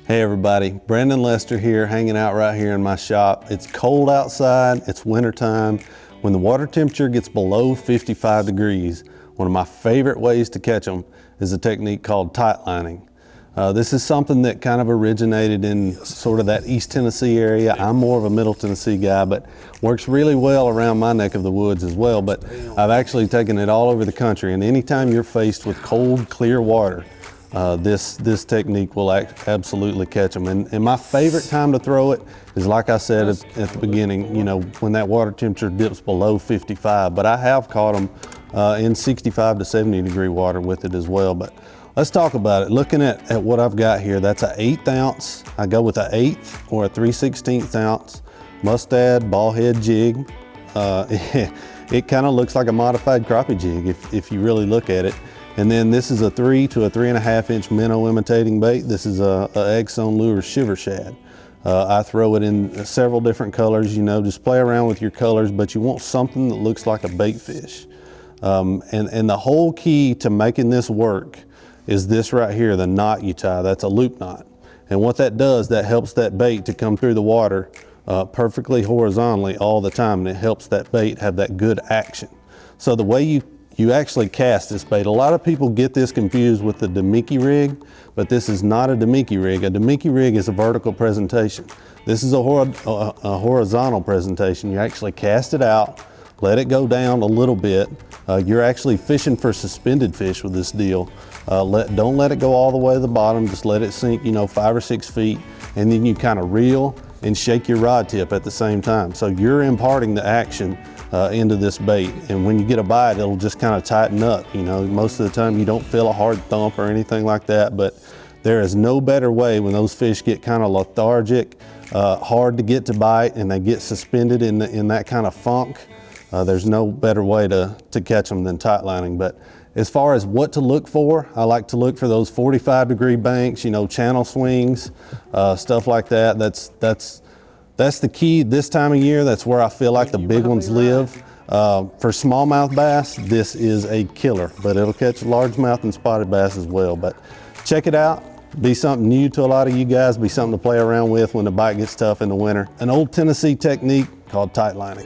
Hey everybody, Brandon Lester here, hanging out right here in my shop. It's cold outside, it's wintertime. When the water temperature gets below 55 degrees, one of my favorite ways to catch them is a technique called tight lining. This is something that kind of originated in sort of that East Tennessee area. I'm more of a Middle Tennessee guy, but works really well around my neck of the woods as well. But I've actually taken it all over the country, and anytime you're faced with cold, clear water, this technique will absolutely catch them. And my favorite time to throw it is, like I said at the beginning, you know, when that water temperature dips below 55. But I have caught them in 65 to 70 degree water with it as well. But let's talk about it. Looking at what I've got here, that's an 1/8 ounce. I go with an 1/8 or a 3/16 ounce mustad ball head jig. It kind of looks like a modified crappie jig if you really look at it. And then this is a 3 to a 3.5 inch minnow imitating bait. This is a X-Zone Lures Shiver Shad. I throw it in several different colors, you know, just play around with your colors, but you want something that looks like a bait fish. And the whole key to making this work is this right here, the knot you tie. That's a loop knot. And what that does, that helps that bait to come through the water perfectly horizontally all the time, and it helps that bait have that good action. So the way you actually cast this bait, a lot of people get this confused with the Demiki rig, but this is not a Demiki rig. A Demiki rig is a vertical presentation. This is a horizontal presentation. You actually cast it out, let it go down a little bit. You're actually fishing for suspended fish with this deal. Don't let it go all the way to the bottom, just let it sink, you know, 5 or 6 feet, and then you kind of reel and shake your rod tip at the same time. So you're imparting the action into this bait, and when you get a bite, it'll just kind of tighten up. You know, most of the time you don't feel a hard thump or anything like that, but there is no better way when those fish get kind of lethargic, hard to get to bite, and they get suspended in that kind of funk. There's no better way to catch them than tight lining. But as far as what to look for, I like to look for those 45 degree banks, you know, channel swings, stuff like that. That's the key this time of year. That's where I feel like the big ones live. For smallmouth bass, this is a killer, but it'll catch largemouth and spotted bass as well. But check it out. Be something new to a lot of you guys, be something to play around with when the bite gets tough in the winter. An old Tennessee technique called tight lining.